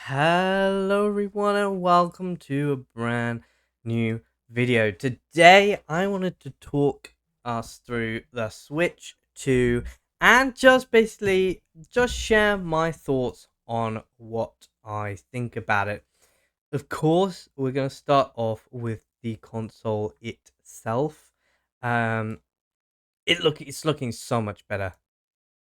Hello everyone and welcome to a brand new video. Today I wanted to talk us through the Switch 2 and just share my thoughts on what I think about it. Of course, we're going to start off with the console itself. Um it's looking so much better.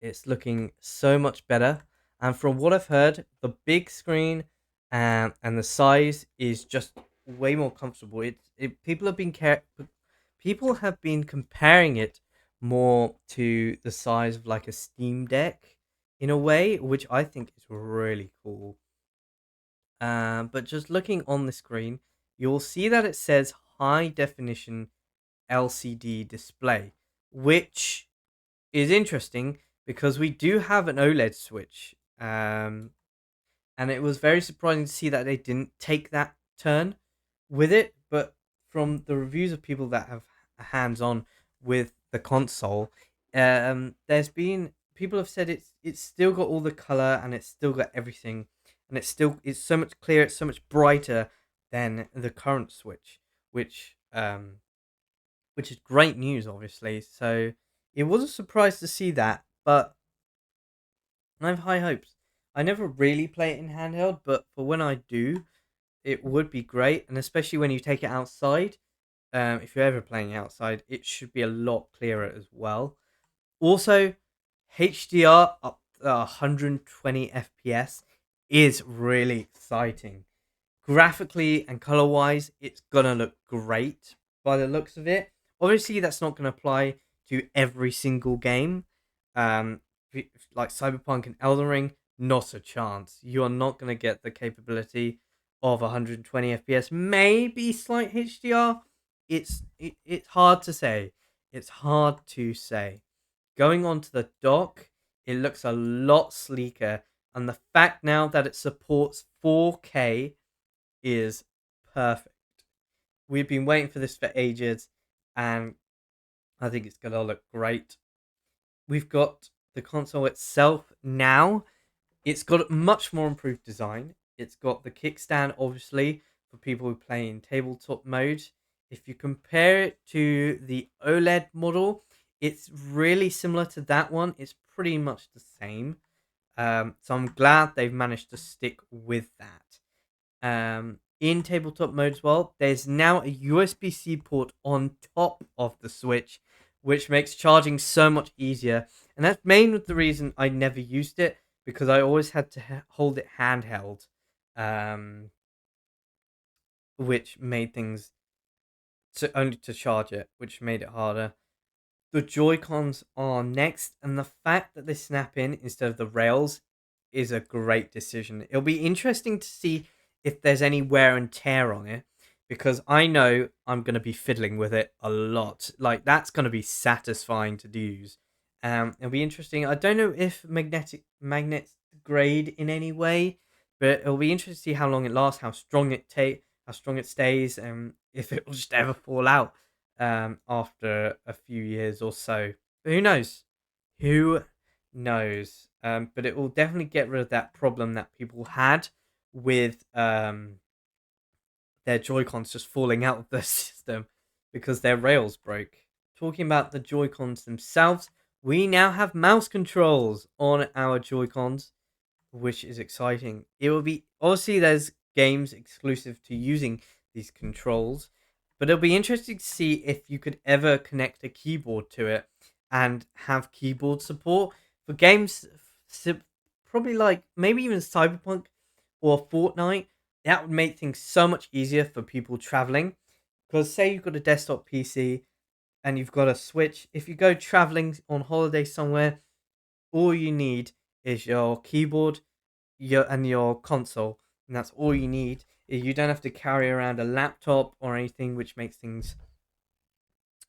It's looking so much better. And from what I've heard, the big screen and the size is just way more comfortable. People have been comparing it more to the size of like a Steam Deck in a way, which I think is really cool. But just looking on the screen, you'll see that it says high definition LCD display, which is interesting because we do have an OLED Switch, and it was very surprising to see that they didn't take that turn with it. But from the reviews of people that have hands on with the console, there's been people have said it's still got all the color and it's still got everything, and it's so much clearer, it's so much brighter than the current Switch, which um which is great news, obviously. So it was a surprise to see that, but I have high hopes. I never really play it in handheld, but for when I do, it would be great, and especially when you take it outside. If you're ever playing outside, it should be a lot clearer as well. Also, HDR up to 120 FPS is really exciting. Graphically and color wise, it's gonna look great by the looks of it. Obviously, that's not gonna apply to every single game. Um, like Cyberpunk and Elden Ring, not a chance. You are not gonna get the capability of 120 FPS. Maybe slight HDR. It's hard to say. It's hard to say. Going on to the dock, it looks a lot sleeker, and the fact now that it supports 4K is perfect. We've been waiting for this for ages, and I think it's going to look great. We've got the console itself now. It's got a much more improved design. It's got the kickstand, obviously, for people who play in tabletop mode. If you compare it to the OLED model, it's really similar to that one. It's pretty much the same. So I'm glad they've managed to stick with that. In tabletop mode as well, there's now a USB-C port on top of the Switch, which makes charging so much easier. And that's mainly the reason I never used it, because I always had to hold it handheld, um, which made things only to charge it, which made it harder. The Joy Cons are next, and the fact that they snap in instead of the rails is a great decision. It'll be interesting to see if there's any wear and tear on it, because I know I'm going to be fiddling with it a lot. Like, that's going to be satisfying to use. It'll be interesting. I don't know if magnets degrade in any way, but it'll be interesting to see how long it lasts, how strong it stays, and if it will just ever fall out after a few years or so. But who knows? Who knows? But it will definitely get rid of that problem that people had with their Joy Cons just falling out of the system because their rails broke. Talking about the Joy Cons themselves, we now have mouse controls on our Joy Cons, which is exciting. It will be obviously there's games exclusive to using these controls, but it'll be interesting to see if you could ever connect a keyboard to it and have keyboard support for games, probably like maybe even Cyberpunk or Fortnite. That would make things so much easier for people traveling. Because say you've got a desktop PC and you've got a Switch, if you go traveling on holiday somewhere, all you need is your keyboard, your console, and that's all you need. You don't have to carry around a laptop or anything, which makes things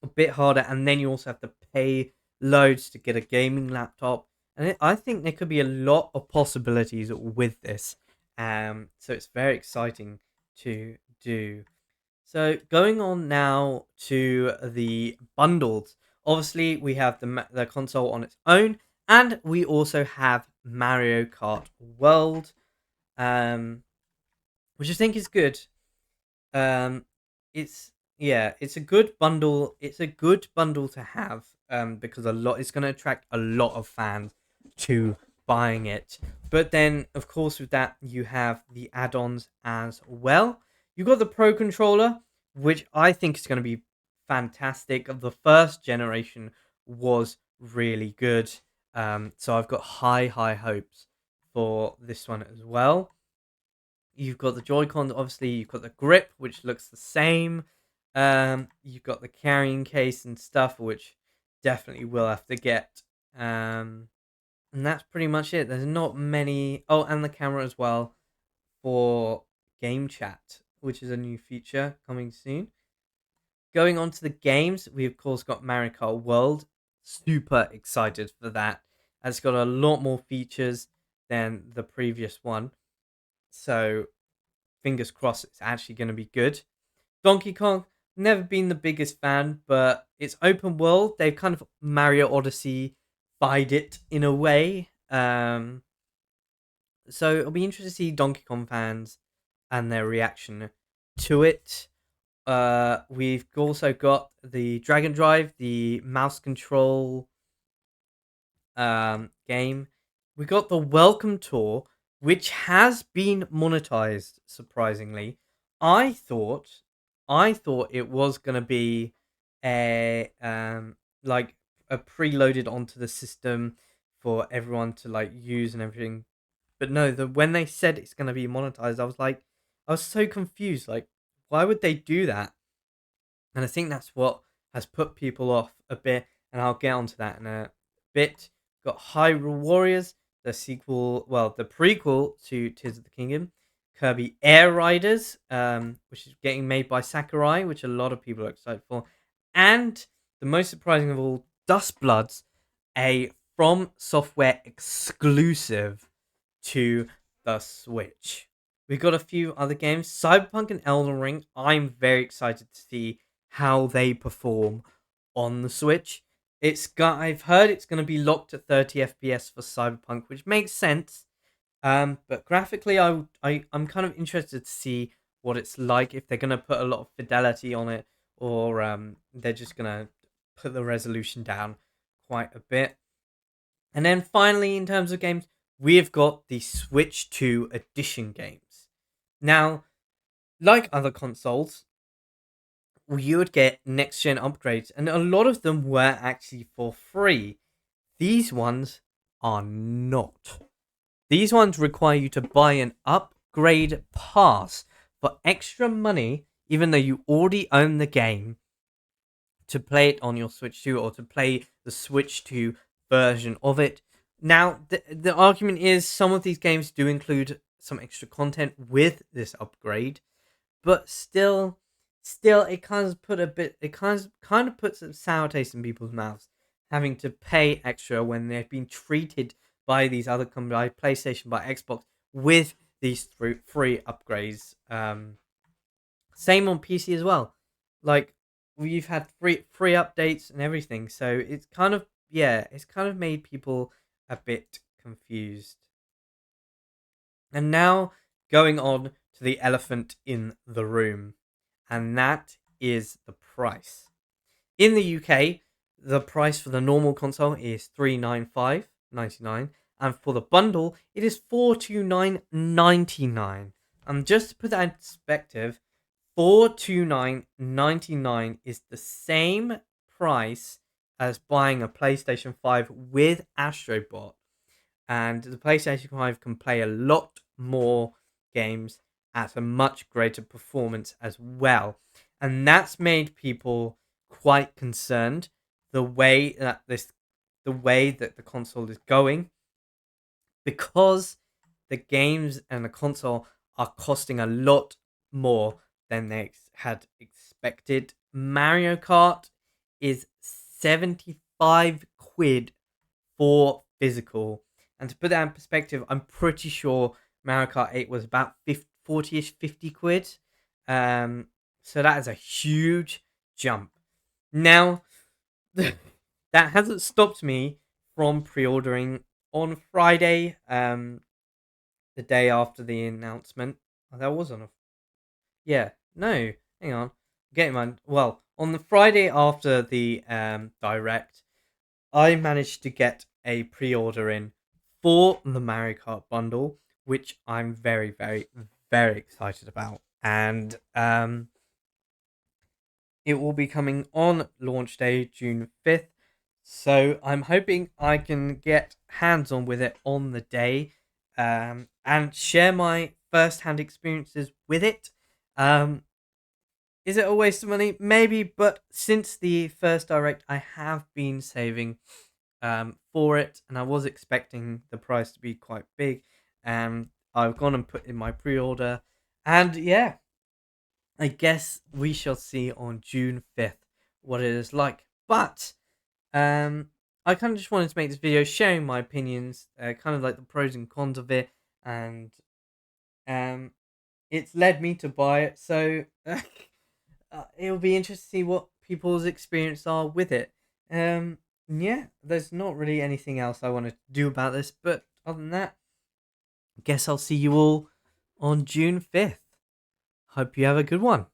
a bit harder. And then you also have to pay loads to get a gaming laptop. And I think there could be a lot of possibilities with this. So it's very exciting to do. So going on now to the bundles. Obviously, we have the console on its own, and we also have Mario Kart World. um, which I think is good. Um, it's it's a good bundle. It's a good bundle to have. Because it's going to attract a lot of fans to buying it. But then, of course, with that you have the add-ons as well. You got the Pro controller, which I think is going to be fantastic. The first generation was really good. So I've got high hopes for this one as well. You've got the Joy-Cons, obviously. You've got the grip, which looks the same. You've got the carrying case and stuff, which definitely will have to get. And that's pretty much it. There's not many. Oh, and the camera as well for game chat, which is a new feature coming soon. Going on to the games, we of course got Mario Kart World. Super excited for that. It's got a lot more features than the previous one. So fingers crossed it's actually going to be good. Donkey Kong, never been the biggest fan, but it's open world. They've kind of Mario Odyssey fied it in a way. So it'll be interesting to see Donkey Kong fans and their reaction to it. We've also got the Dragon Drive, the mouse control game. We got the Welcome Tour, which has been monetized. Surprisingly, I thought, I thought it was gonna be a like a preloaded onto the system for everyone to like use and everything. But no, when they said it's gonna be monetized, I was so confused. Like, why would they do that? And I think that's what has put people off a bit. And I'll get onto that in a bit. Got Hyrule Warriors, the sequel, well, the prequel to Tears of the Kingdom. Kirby Air Riders, which is getting made by Sakurai, which a lot of people are excited for. And the most surprising of all, Dust Bloods, a From Software exclusive to the Switch. We got a few other games, Cyberpunk and Elden Ring. I'm very excited to see how they perform on the Switch. I've heard it's going to be locked at 30 FPS for Cyberpunk, which makes sense. But graphically, I'm kind of interested to see what it's like, if they're going to put a lot of fidelity on it, or they're just going to put the resolution down quite a bit. And then finally, in terms of games, we've got the Switch 2 Edition games. Now, like other consoles, you would get next gen upgrades, and a lot of them were actually for free. These ones are not. These ones require you to buy an upgrade pass for extra money, even though you already own the game, to play it on your Switch 2, or to play the Switch 2 version of it. Now, the argument is some of these games do include some extra content with this upgrade, but still it kind of puts a sour taste in people's mouths, having to pay extra when they've been treated by these other companies, by PlayStation, by Xbox, with these free upgrades. Same on PC as well. Like, we've had free updates and everything, so it's kind of, it's kind of made people a bit confused. And now, going on to the elephant in the room, and that is the price. In the UK, the price for the normal console is £395.99, and for the bundle, it is £429.99. And just to put that in perspective, £429.99 is the same price as buying a PlayStation 5 with Astrobot. And the PlayStation 5 can play a lot more games at a much greater performance as well. And that's made people quite concerned, the way that the console is going, because the games and the console are costing a lot more than they had expected. Mario Kart is 75 quid for physical. And to put that in perspective, I'm pretty sure Mario Kart 8 was about 40-ish, 50 quid. So that is a huge jump. Now, that hasn't stopped me from pre-ordering on Friday. the day after the announcement. Oh, that was on a yeah. No, hang on. Getting mine. Well, on the Friday after the direct, I managed to get a pre-order in for the Mario Kart bundle, which I'm very, very, very excited about. And it will be coming on launch day, June 5th. So I'm hoping I can get hands on with it on the day, and share my first hand experiences with it. Um, is it a waste of money? Maybe, but since the first direct, I have been saving for it, and I was expecting the price to be quite big. And I've gone and put in my pre order, and yeah, I guess we shall see on June 5th what it is like. But I kind of just wanted to make this video sharing my opinions, kind of like the pros and cons of it, and um, it's led me to buy it. So it'll be interesting to see what people's experience are with it. Yeah, there's not really anything else I want to do about this, but other than that, I guess I'll see you all on June 5th. Hope you have a good one.